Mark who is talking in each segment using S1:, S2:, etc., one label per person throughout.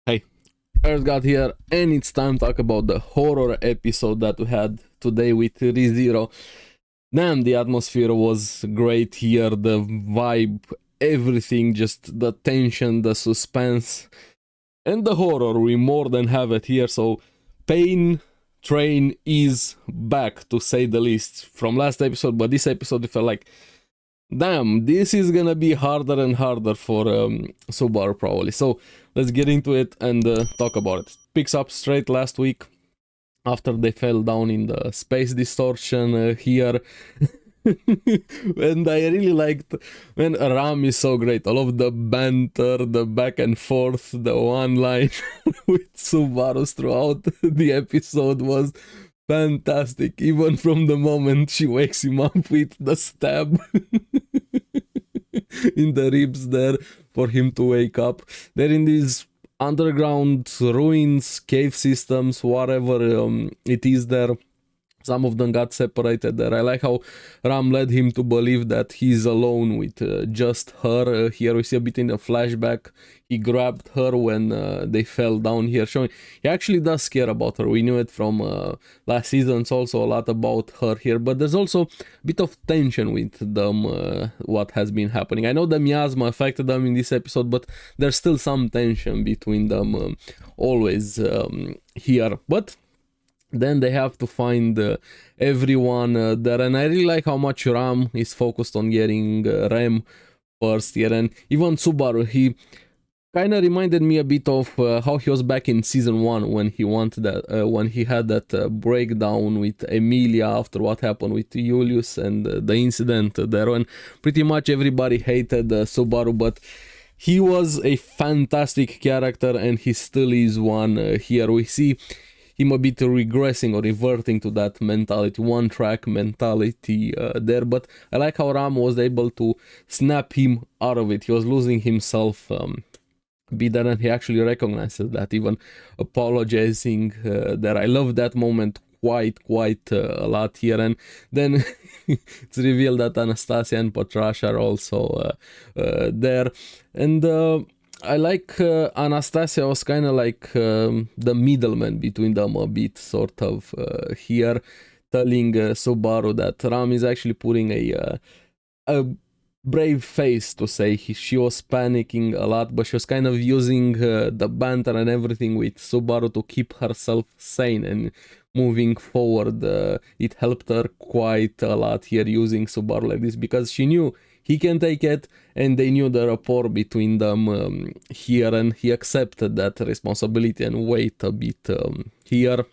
S1: Hey, Earth got here, and it's time to talk about the horror episode that we had today with rezero. Damn, the atmosphere was great here, the vibe, everything, just the tension, the suspense, and the horror. We more than have it here, so Pain Train is back, to say the least, from last episode, but this episode it felt like, damn, this is gonna be harder and harder for Subaru probably. So let's get into it and talk about it. Picks up straight last week after they fell down in the space distortion here. And I really liked when Ram is so great. All of the banter, the back and forth, the one line with Subaru throughout the episode was fantastic. Even from the moment she wakes him up with the stab in the ribs there for him to wake up. They're in these underground ruins, cave systems, whatever it is there. Some of them got separated there. I like how Ram led him to believe that he's alone with just her. Here we see a bit in the flashback. He grabbed her when they fell down here, showing he actually does care about her. We knew it from last seasons also a lot about her here, but there's also a bit of tension with them, what has been happening. I know the miasma affected them in this episode, but there's still some tension between them always here. But then they have to find everyone there, and I really like how much Ram is focused on getting Rem first here, and even Subaru, he kind of reminded me a bit of how he was back in season 1 when he wanted that, when he had that breakdown with Emilia after what happened with Julius and the incident there, when pretty much everybody hated Subaru, but he was a fantastic character, and he still is one here. We see him a bit regressing or reverting to that mentality, one track mentality there, but I like how Ram was able to snap him out of it. He was losing himself be there, and he actually recognizes that, even apologizing there. I love that moment quite a lot here, and then it's revealed that Anastasia and Patrasha are also there, and I like Anastasia was kind of like the middleman between them a bit, sort of here, telling Subaru that Ram is actually putting a brave face to say she was panicking a lot, but she was kind of using the banter and everything with Subaru to keep herself sane and moving forward. It helped her quite a lot here using Subaru like this, because she knew he can take it, and they knew the rapport between them here, and he accepted that responsibility and weight a bit here.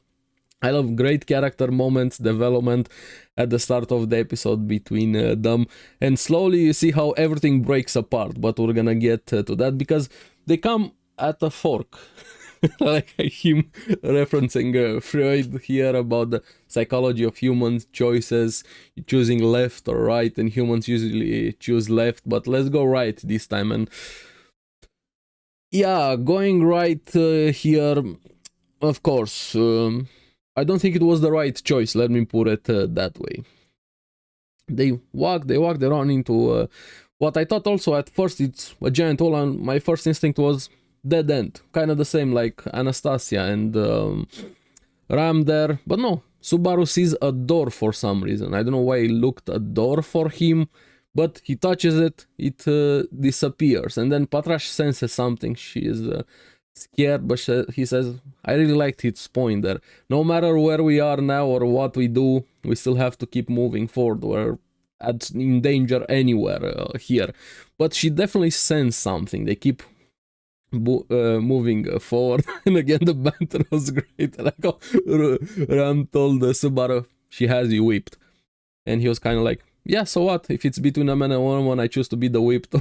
S1: I love great character moments, development at the start of the episode between them, and slowly you see how everything breaks apart, but we're gonna get to that because they come at a fork. Like him referencing Freud here about the psychology of human choices, choosing left or right, and humans usually choose left, but let's go right this time. And yeah, going right here, of course, I don't think it was the right choice, let me put it that way. They run into what I thought also at first it's a giant hole, and my first instinct was dead end, kind of the same like Anastasia and Ram there, but no, Subaru sees a door for some reason. I don't know why he looked a door for him, but he touches it, it disappears, and then Patrash senses something. She is scared, but he says, I really liked his point there. No matter where we are now or what we do, we still have to keep moving forward. We're in danger anywhere here. But she definitely sensed something. They keep moving forward, and again the banter was great. Like how Ram told Subaru, she has you whipped, and he was kind of like, yeah, so what, if it's between a man and a woman, I choose to be the whipped.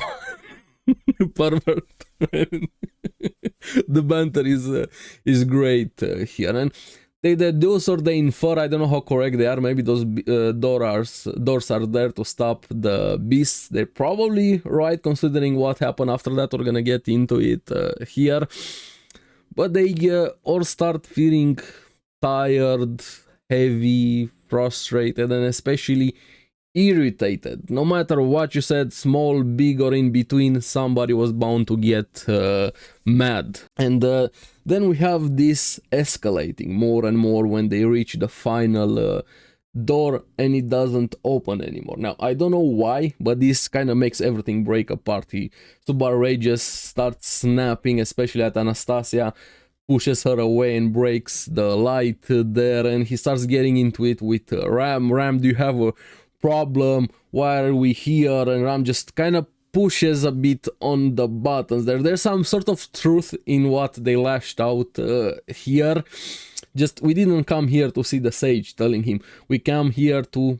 S1: Pervert. The banter is great here, and they deduce or they infer, I don't know how correct they are, maybe those doors are there to stop the beasts. They're probably right, considering what happened after that. We're gonna get into it here, but they all start feeling tired, heavy, frustrated, and especially irritated. No matter what you said, small, big, or in between, somebody was bound to get mad. And then we have this escalating more and more when they reach the final door and it doesn't open anymore. Now, I don't know why, but this kind of makes everything break apart. Subaru rages, starts snapping, especially at Anastasia, pushes her away and breaks the light there, and he starts getting into it with Ram. Ram, do you have a problem? Why are we here? And Ram just kind of pushes a bit on the buttons there. There's some sort of truth in what they lashed out here. Just, we didn't come here to see the sage telling him. We come here to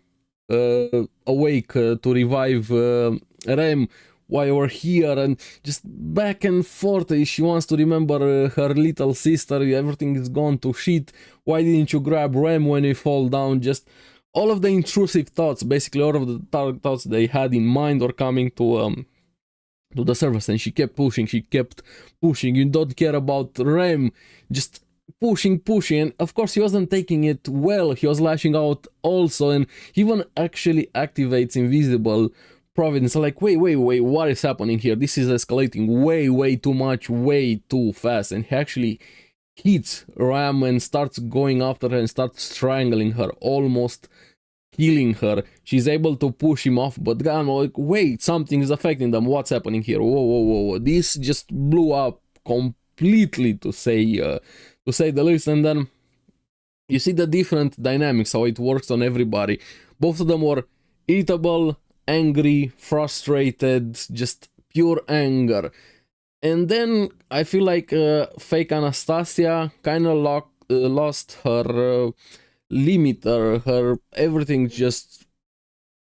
S1: awake, to revive Rem while we're here, and just back and forth. She wants to remember her little sister. Everything is gone to shit. Why didn't you grab Rem when you fall down? Just all of the intrusive thoughts, basically all of the thoughts they had in mind were coming to the surface, and she kept pushing. You don't care about Rem. Just pushing, and of course he wasn't taking it well. He was lashing out also, and he even actually activates Invisible Providence. Like, wait, what is happening here? This is escalating way too much, way too fast. And he actually hits Ram and starts going after her and starts strangling her, almost killing her. She's able to push him off, but I'm like, wait, something is affecting them. What's happening here? Whoa. This just blew up completely, to say the least. And then you see the different dynamics, how it works on everybody. Both of them were irritable, angry, frustrated, just pure anger. And then I feel like fake Anastasia kind of lost her limiter, her everything. Just,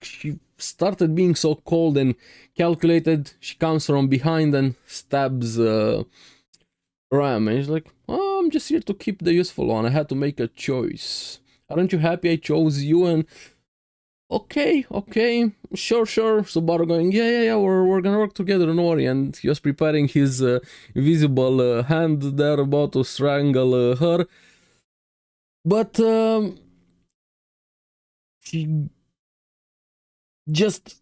S1: she started being so cold and calculated. She comes from behind and stabs Ram, and he's like, oh, I'm just here to keep the useful one. I had to make a choice. Aren't you happy I chose you? And okay, sure. Subaru going, yeah, we're gonna work together, don't worry. And he was preparing his invisible hand there, about to strangle her. But she just,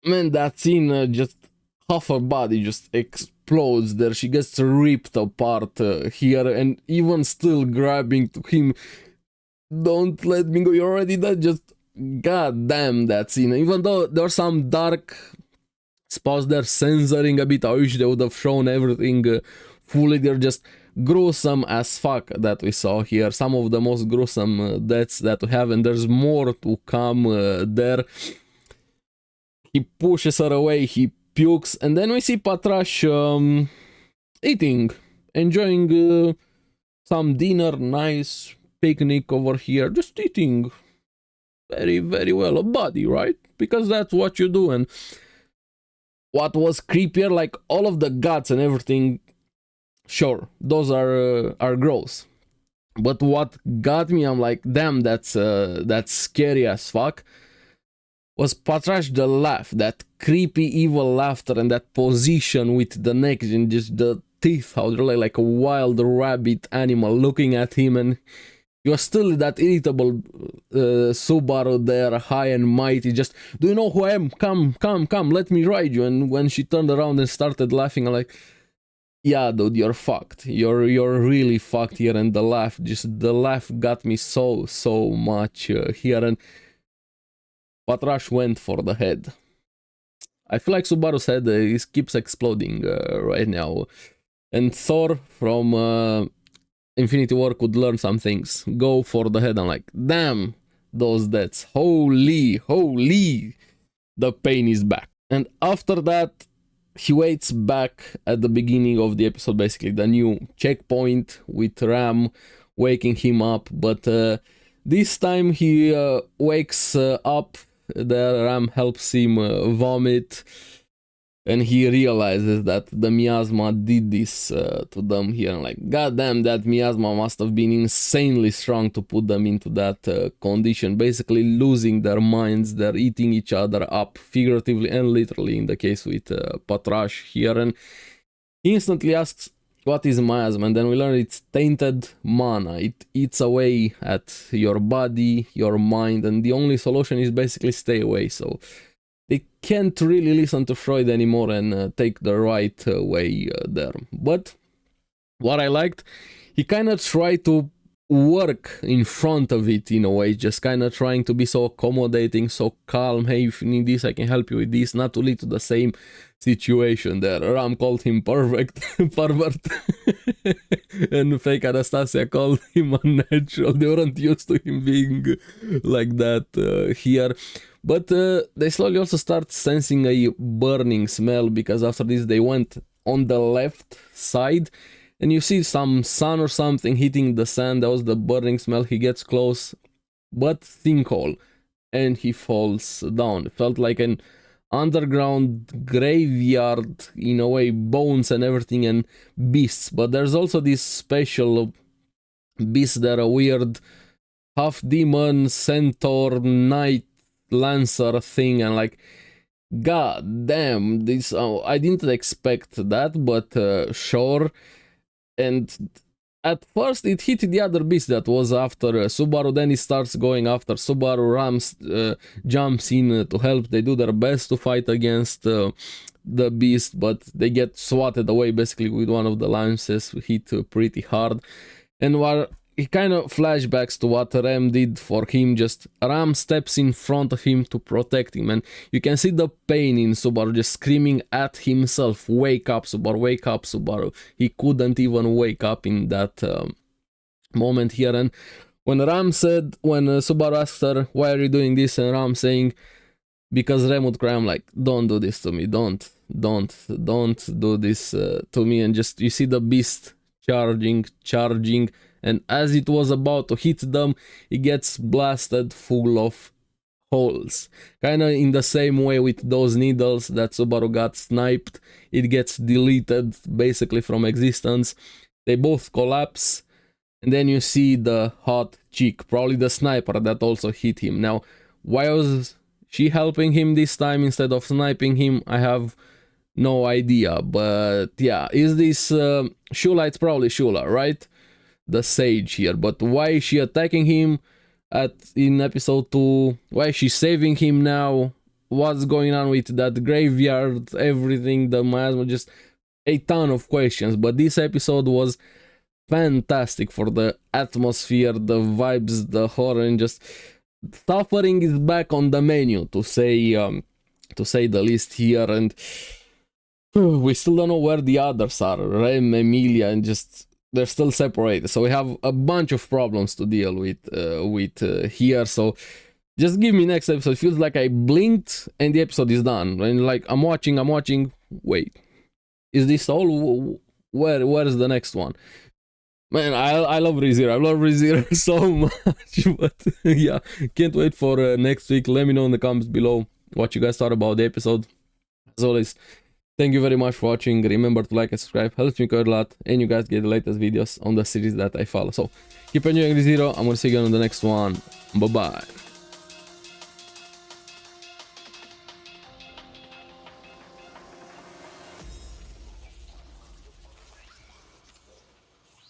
S1: man, that scene, just half her body just explodes there. She gets ripped apart here, and even still grabbing to him. Don't let me go, you're already dead. Just, god damn that scene. Even though there's some dark spots there censoring a bit, I wish they would have shown everything fully. They're just gruesome as fuck that we saw here. Some of the most gruesome deaths that we have, and there's more to come there. He pushes her away, he pukes, and then we see Patrash eating, enjoying some dinner, nice picnic over here, just eating very well. A body, right? Because that's what you do. And what was creepier, like all of the guts and everything, sure, those are gross. But what got me, I'm like, damn, that's scary as fuck, was Patrash, the laugh, that creepy evil laughter, and that position with the neck and just the teeth, how they're like a wild rabbit animal looking at him. And he was still that irritable Subaru there, high and mighty, just, do you know who I am? Come, let me ride you. And when she turned around and started laughing, I'm like, yeah, dude, you're fucked. You're really fucked here. And the laugh got me so much here. And Patrash went for the head. I feel like Subaru's head keeps exploding right now. And Thor from Infinity War could learn some things. Go for the head. I'm like, damn, those deaths. Holy. The pain is back. And after that, he waits back at the beginning of the episode, basically the new checkpoint with Ram waking him up. But this time he wakes up. The Ram helps him vomit, and he realizes that the miasma did this to them here. And like, goddamn, that miasma must have been insanely strong to put them into that condition, basically losing their minds. They're eating each other up, figuratively and literally, in the case with Patrash here. And he instantly asks, what is miasma, and then we learn it's tainted mana. It eats away at your body, your mind, and the only solution is basically stay away. So they can't really listen to Freud anymore and take the right way there. But what I liked, he kind of tried to work in front of it in a way, just kind of trying to be so accommodating, so calm. Hey, if you need this, I can help you with this, not to lead to the same situation there. Ram called him perfect, pervert, and fake Anastasia called him unnatural. They weren't used to him being like that here. But they slowly also start sensing a burning smell, because after this they went on the left side and you see some sun or something hitting the sand. That was the burning smell. He gets close, but sinkhole, and he falls down. It felt like an underground graveyard in a way, bones and everything and beasts. But there's also this special beast that are weird half demon, centaur, knight, lancer thing, and like, god damn, this I didn't expect that, but sure. And at first it hit the other beast that was after Subaru, then it starts going after Subaru. Ram jumps in to help. They do their best to fight against the beast, but they get swatted away basically with one of the lances, hit pretty hard. And while he kind of flashbacks to what Ram did for him, just Ram steps in front of him to protect him, and you can see the pain in Subaru, just screaming at himself, wake up Subaru, wake up Subaru. He couldn't even wake up in that moment here. And when Subaru asked her, why are you doing this, and Ram saying, because Rem would cry, I'm like, don't do this to me, don't do this to me. And just, you see the beast charging, and as it was about to hit them, it gets blasted full of holes. Kinda in the same way with those needles that Subaru got sniped, it gets deleted basically from existence. They both collapse, and then you see the hot chick, probably the sniper that also hit him. Now, why was she helping him this time instead of sniping him? I have no idea, but yeah, is this Shula? It's probably Shula, right? The sage here, but why is she attacking him in episode 2? Why is she saving him now? What's going on with that graveyard, everything, the miasma? Just a ton of questions, but this episode was fantastic for the atmosphere, the vibes, the horror, and just suffering is back on the menu, to say the least here. And we still don't know where the others are, Rem, Emilia, and just they're still separated, so we have a bunch of problems to deal with here. So just give me next episode. It feels like I blinked and the episode is done, and like I'm watching, wait, is this all? Where's the next one? Man, I love rezero. I love rezero so much. But yeah, can't wait for next week. Let me know in the comments below what you guys thought about the episode. As always, thank you very much for watching. Remember to like and subscribe, helps me quite a lot, and you guys get the latest videos on the series that I follow. So keep enjoying rezero. I'm gonna see you on the next one. Bye bye.